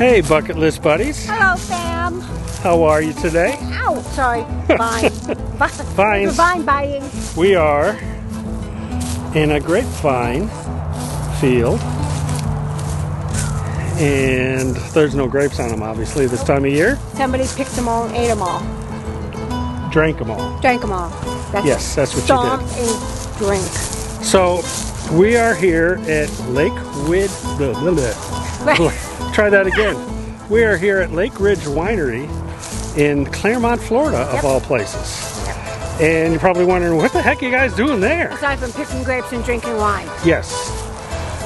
Hey, bucket list buddies. Hello, fam. How are you today? Ow, sorry. Vine. Vines. Vine biting. We are in a grapevine field, and there's no grapes on them, obviously, this time of year. Somebody picked them all and ate them all. Drank them all. Drank them all. Yes, that's what Stomp you did. and drink. So, we are here at Lake Ridge. Try that again. We are here at Lake Ridge Winery in Claremont, Florida, of all places. Yep. And you're probably wondering, what the heck are you guys doing there? Aside from picking grapes and drinking wine. Yes.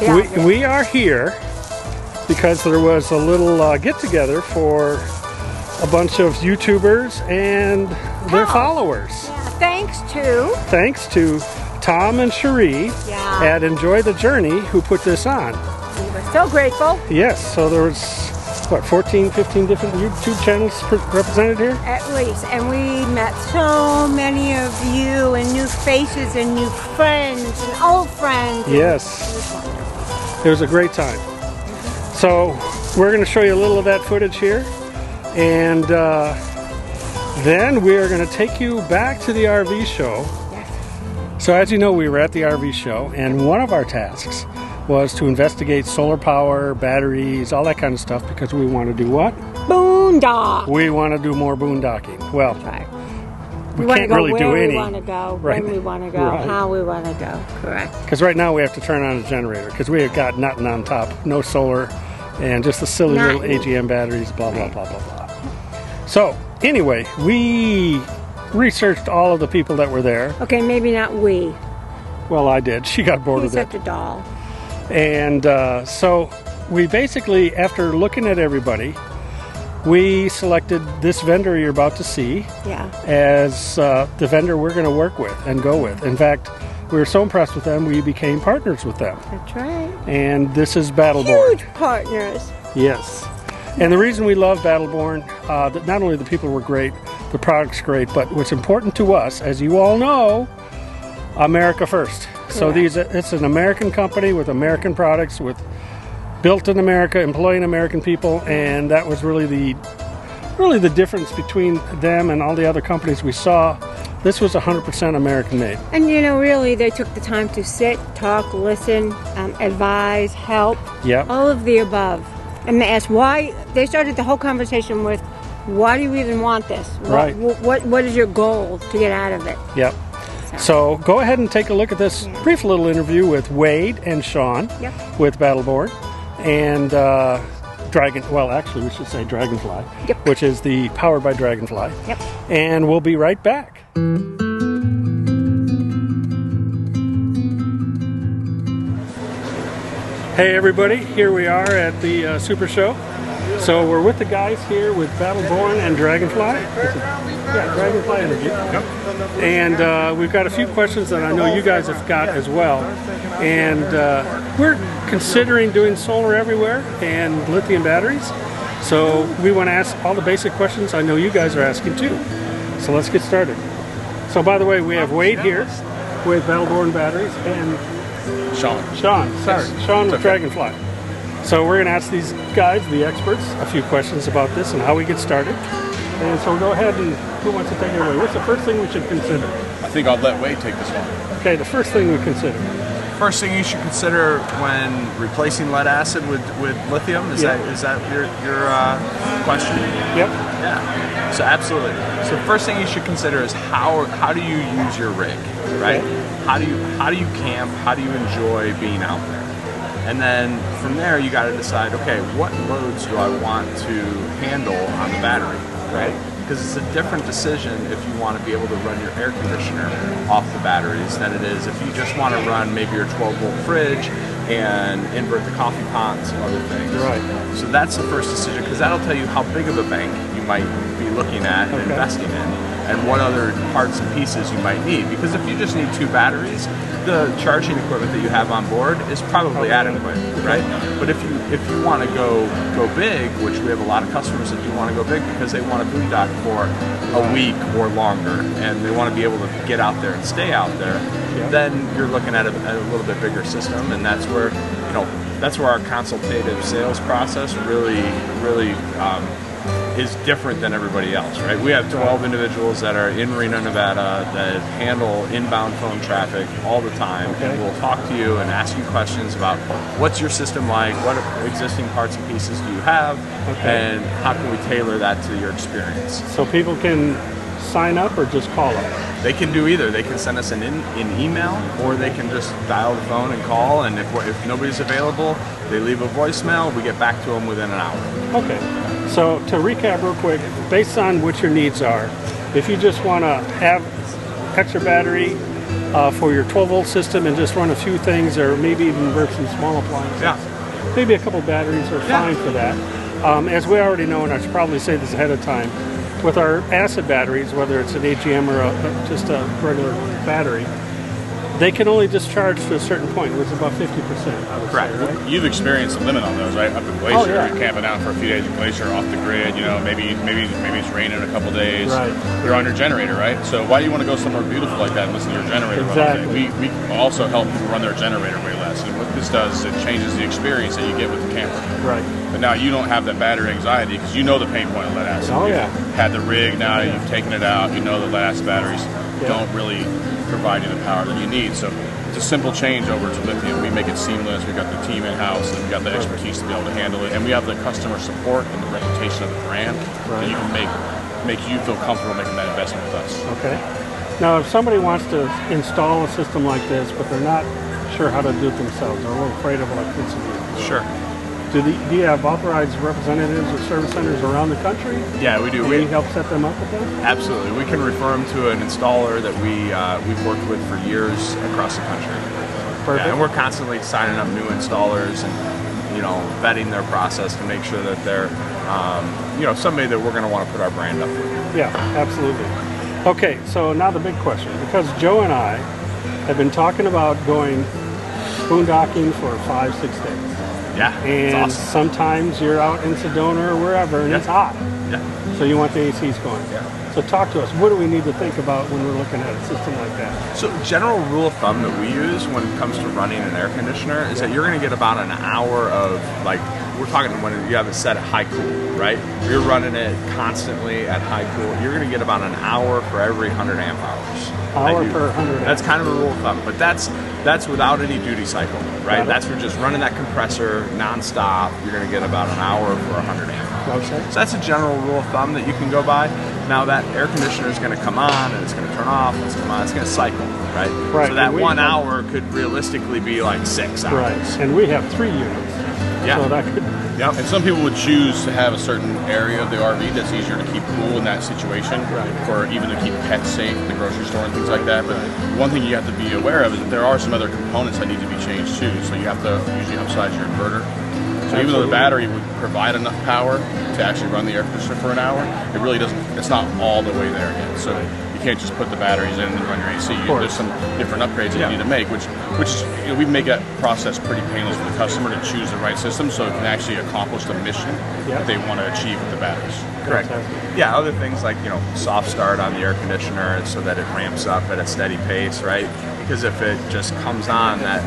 Yeah, We are here because there was a little get-together for a bunch of YouTubers and their followers. Yeah, Thanks to Tom and Cherie at Enjoy the Journey who put this on. We were so grateful. Yes, so there was, what, 14, 15 different YouTube channels represented here? At least. And we met so many of you and new faces and new friends and old friends. Yes. It was a great time. So we're going to show you a little of that footage here. And then we are going to take you back to the RV show. So as you know, we were at the RV show, and one of our tasks was to investigate solar power, batteries, all that kind of stuff, because we want to do what? Boondock. We want to do more boondocking. Well, Right. we can't really do any. We want to go, Right. when we want to go, Right. how we want to go. Correct. Because right now we have to turn on a generator, because we have got nothing on top, no solar, and just the silly little AGM batteries, blah, blah, blah, blah, blah. So, anyway, we researched all of the people that were there. Okay, maybe not we. Well, I did. She got bored He's with it. such a doll. And so we basically, after looking at everybody, we selected this vendor you're about to see as the vendor we're going to work with and go with. In fact, we were so impressed with them, we became partners with them. That's right. And this is Battle Born. Huge partners. Yes. And the reason we love Battle Born, that not only the people were great, the product's great, but what's important to us, as you all know, America first. So it's an American company with American products, with built in America, employing American people, and that was really the difference between them and all the other companies we saw. This was 100% American made. And you know, really, they took the time to sit, talk, listen, advise, help, all of the above. And they asked why. They started the whole conversation with, why do you even want this? Right. What is your goal to get out of it? Yep. So go ahead and take a look at this brief little interview with Wade and Sean with Battle Born and actually we should say Dragonfly, which is the powered by Dragonfly. Yep. And we'll be right back. Hey everybody, here we are at the Super Show. So we're with the guys here with Battle Born and Dragonfly. Dragonfly Energy. And we've got a few questions that I know you guys have got as well. And we're considering doing solar everywhere and lithium batteries. So we want to ask all the basic questions I know you guys are asking too. So let's get started. So by the way, we have Wade here with Battle Born Batteries and Sean with Dragonfly. So we're going to ask these guys, the experts, a few questions about this and how we get started. And so go ahead, and who wants to take it away? What's the first thing we should consider? I think I'll let Wade take this one. Okay, the first thing we consider. First thing you should consider when replacing lead acid with lithium, is that your question? Yep. Yeah. So absolutely. So first thing you should consider is how do you use your rig, right? How do you camp? How do you enjoy being out there? And then from there, you got to decide, okay, what loads do I want to handle on the battery, right? Because it's a different decision if you want to be able to run your air conditioner off the batteries than it is if you just want to run maybe your 12-volt fridge and invert the coffee pot and some other things. Right. So that's the first decision, because that'll tell you how big of a bank you might be looking at and investing in, and what other parts and pieces you might need. Because if you just need 2 batteries, the charging equipment that you have on board is probably adequate, right? But if you want to go big, which we have a lot of customers that do want to go big because they want to boondock for a week or longer, and they want to be able to get out there and stay out there, then you're looking at a little bit bigger system, and that's where, that's where our consultative sales process really is different than everybody else, right? We have 12 individuals that are in Reno, Nevada that handle inbound phone traffic all the time, and we'll talk to you and ask you questions about what's your system like, what existing parts and pieces do you have, and how can we tailor that to your experience. So people can sign up or just call us? They can do either. They can send us an email, or they can just dial the phone and call, and if nobody's available, they leave a voicemail, we get back to them within an hour. Okay. So to recap real quick, based on what your needs are, if you just want to have extra battery for your 12-volt system and just run a few things, or maybe even work some small appliances, maybe a couple batteries are fine for that. As we already know, and I should probably say this ahead of time, with our acid batteries, whether it's an AGM or just a regular battery, they can only discharge to a certain point, which is about 50%, I would say, right? You've experienced a limit on those, right? Up in Glacier, you're camping out for a few days in Glacier, off the grid, you know, maybe it's raining a couple days. Right. You're on your generator, right? So why do you want to go somewhere beautiful like that and listen to your generator run all day? We also help people run their generator way less. And what this does is it changes the experience that you get with the camper. Right. But now you don't have that battery anxiety because you know the pain point of lead acid. You've had the rig, now you've taken it out, you know the lead acid batteries don't really provide you the power that you need. So it's a simple change over to lithium. We make it seamless. We've got the team in-house, and we've got the expertise to be able to handle it. And we have the customer support and the reputation of the brand that you can make you feel comfortable making that investment with us. Okay. Now, if somebody wants to install a system like this, but they're not sure how to do it themselves, they're a little afraid of electricity. Sure. Do you have authorized representatives or service centers around the country? Yeah, we do. Can you help set them up with them? Absolutely. We can refer them to an installer that we've worked with for years across the country. Perfect. Yeah, and we're constantly signing up new installers and, you know, vetting their process to make sure that they're, you know, somebody that we're going to want to put our brand up with. Yeah, absolutely. Okay, so now the big question, because Joe and I have been talking about going boondocking for 5-6 days. Yeah, and awesome. Sometimes you're out in Sedona or wherever, and it's hot. Yeah. So you want the ACs going. Yeah. So talk to us. What do we need to think about when we're looking at a system like that? So general rule of thumb that we use when it comes to running an air conditioner is that you're going to get about an hour of, like, we're talking when you have it set at high cool, right? You're running it constantly at high cool. You're going to get about an hour for every 100 amp hours. Hour per 100 amp. That's kind of a rule of thumb, but that's without any duty cycle, right? That's for just running that compressor nonstop. You're going to get about an hour for 100 amp hours. Okay. So that's a general rule of thumb that you can go by. Now that air conditioner is going to come on and it's going to turn off, it's going to cycle, right? Right. So that 1 hour could realistically be like 6 hours. Right. And we have 3 units. Yeah. So that could. Yep. And some people would choose to have a certain area of the RV that's easier to keep cool in that situation, or even to keep pets safe in the grocery store and things like that. But one thing you have to be aware of is that there are some other components that need to be changed too. So you have to usually upsize your inverter. So even though the battery would provide enough power to actually run the air conditioner for an hour, it really doesn't. It's not all the way there yet. So you can't just put the batteries in and run your AC. There's some different upgrades that you need to make, which you know, we make that process pretty painless for the customer to choose the right system, so it can actually accomplish the mission that they want to achieve with the batteries. Correct. Yeah, other things like, you know, soft start on the air conditioner so that it ramps up at a steady pace, right? Because if it just comes on that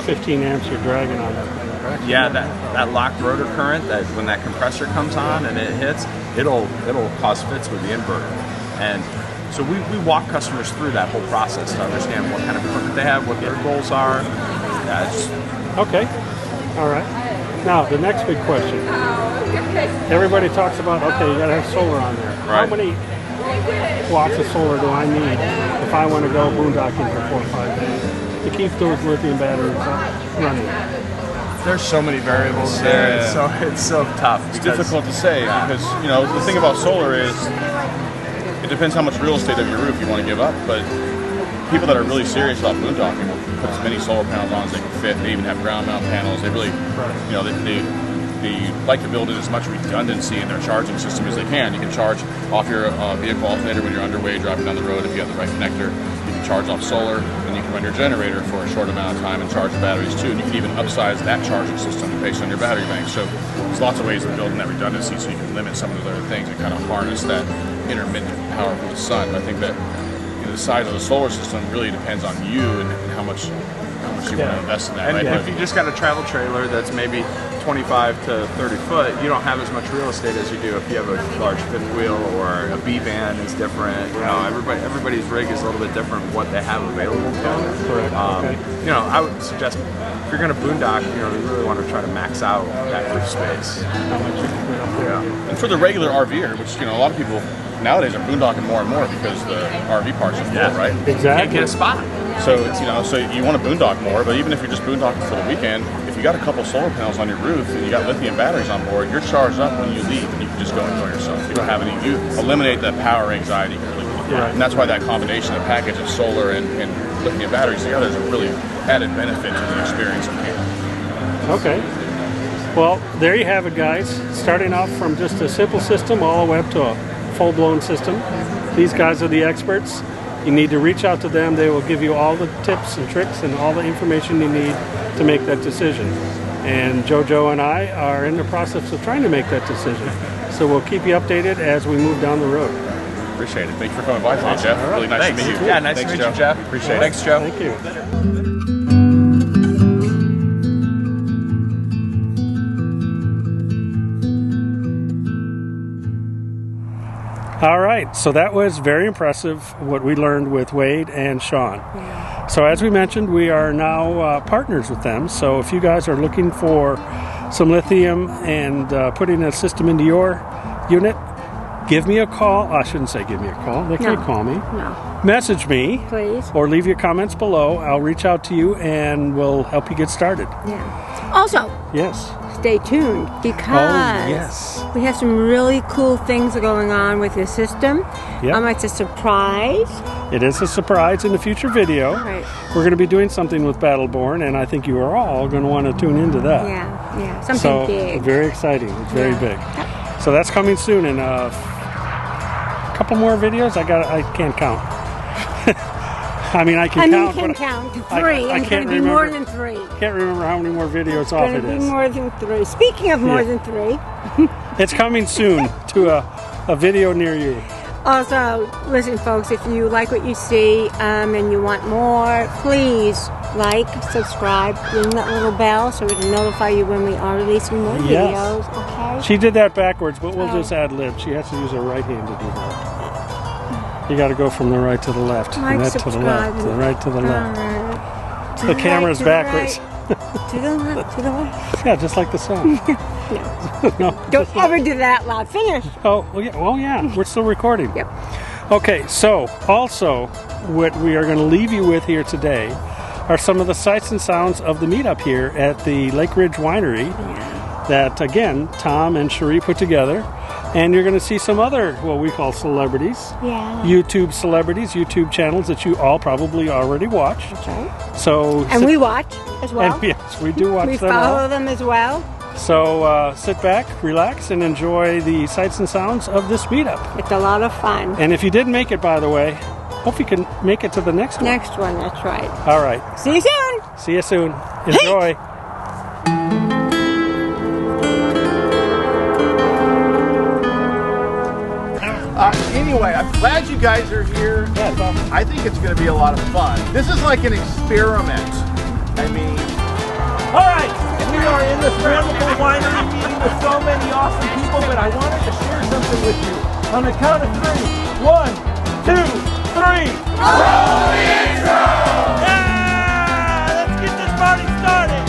15 amps you're dragging on that thing, correct? Yeah, that locked rotor current, that when that compressor comes on and it hits, it'll cause fits with the inverter. And so we walk customers through that whole process to understand what kind of equipment they have, what their goals are. Okay. All right. Now, the next big question. Everybody talks about, okay, you got to have solar on there. Right. How many watts of solar do I need if I want to go boondocking for 4 or 5 days to keep those lithium batteries running? There's so many variables there. It's so tough. It's difficult to say because, you know, the thing about solar is it depends how much real estate of your roof you want to give up, but people that are really serious about boondocking will put as many solar panels on as they can fit. They even have ground mount panels. They really, you know, they like to build in as much redundancy in their charging system as they can. You can charge off your vehicle alternator when you're underway driving down the road if you have the right connector. You can charge off solar, and you can run your generator for a short amount of time and charge the batteries too. And you can even upsize that charging system based on your battery bank. So there's lots of ways of building that redundancy so you can limit some of those other things and kind of harness that intermittent power from the sun. But I think that the size of the solar system really depends on you and how much much you want to invest in that. And right? if you just got a travel trailer that's maybe 25 to 30 foot, you don't have as much real estate as you do if you have a large fifth wheel, or a B van is different. You know, everybody's rig is a little bit different what they have available to them. Correct. You know, I would suggest if you're going to boondock, you know, you really want to try to max out that roof space. How much you can put up there. Yeah. And for the regular RVer, which, you know, a lot of people nowadays are boondocking more and more because the RV parks are full, right? Can't get a spot. So it's, you know, so you want to boondock more, but even if you're just boondocking for the weekend, if you got a couple solar panels on your roof and you got lithium batteries on board, you're charged up when you leave and you can just go enjoy yourself. You don't have any, you eliminate that power anxiety completely. Right. And that's why that combination, the package of solar and lithium batteries together is a really added benefit to the experience of camping. Okay. Well, there you have it, guys. Starting off from just a simple system all the way up to a full-blown system. These guys are the experts. You need to reach out to them. They will give you all the tips and tricks and all the information you need to make that decision. And JoJo and I are in the process of trying to make that decision. So we'll keep you updated as we move down the road. Appreciate it. Thank you for coming by today, Jeff. All right. Really nice to meet you. Yeah, nice to meet you, Jeff. Appreciate it. Thanks, Joe. Thank you. All right, so that was very impressive what we learned with Wade and Sean. So as we mentioned, we are now partners with them. So if you guys are looking for some lithium and putting a system into your unit, give me a call. I shouldn't say give me a call. They can't call me. No. Message me. Please. Or leave your comments below. I'll reach out to you and we'll help you get started. Yeah. Also, Yes. stay tuned because yes. we have some really cool things going on with your system. Yep. It's a surprise. It is a surprise in a future video. Right. We're going to be doing something with Battle Born, and I think you are all going to want to tune into that. Yeah, something So big. very exciting. It's very big. So that's coming soon in a couple more videos. I can't count. I mean, I can count. You can but count to I three, and it's going can't to be remember. more than three. Can't remember how many more videos off It's it going to be is. more than three. Speaking of more than three, It's coming soon to a video near you. also, listen, folks, if you like what you see and you want more, please like, subscribe, ring that little bell so we can notify you when we are releasing more Yes. videos. Okay? She did that backwards, but we'll Oh. just ad lib. She has to use her right hand to do that. You got to go from the right to the left, Like, and that to the subscribe, left, the right to the left. To The right, camera's to the backwards. right, to the left, to the left. Yeah, just like the song. No. Don't ever do that loud. Finish. Oh, well, yeah. We're still recording. Yep. Okay, so also what we are going to leave you with here today are some of the sights and sounds of the meetup here at the Lake Ridge Winery that, again, Tom and Cherie put together. And you're going to see some other, what we call celebrities. Yeah. YouTube celebrities, YouTube channels that you all probably already watch. That's right. So And we watch as well. and yes, we do watch We them follow all. them as well. So sit back, relax, and enjoy the sights and sounds of this meetup. It's a lot of fun. And if you didn't make it, by the way, hope you can make it to the next one. Next one, that's right. All right. See you soon. See you soon. Enjoy. Anyway, I'm glad you guys are here. Yeah, it's awesome. I think it's going to be a lot of fun. This is like an experiment. I mean, All right, we are in this wonderful winery meeting with so many awesome people, but I wanted to share something with you. On the count of three. 1, 2, 3. Yeah! Let's get this party started.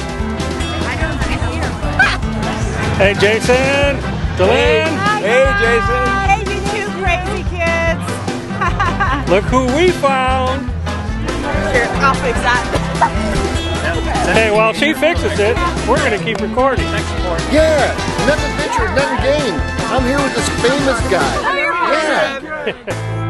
Hey, Jason. Dylan. Hey, Jason. Hey, you two crazy kids. Look who we found. Here, I'll fix that. Hey, while she fixes it, we're going to keep recording. Yeah, nothing ventured, nothing gained. I'm here with this famous guy. Yeah.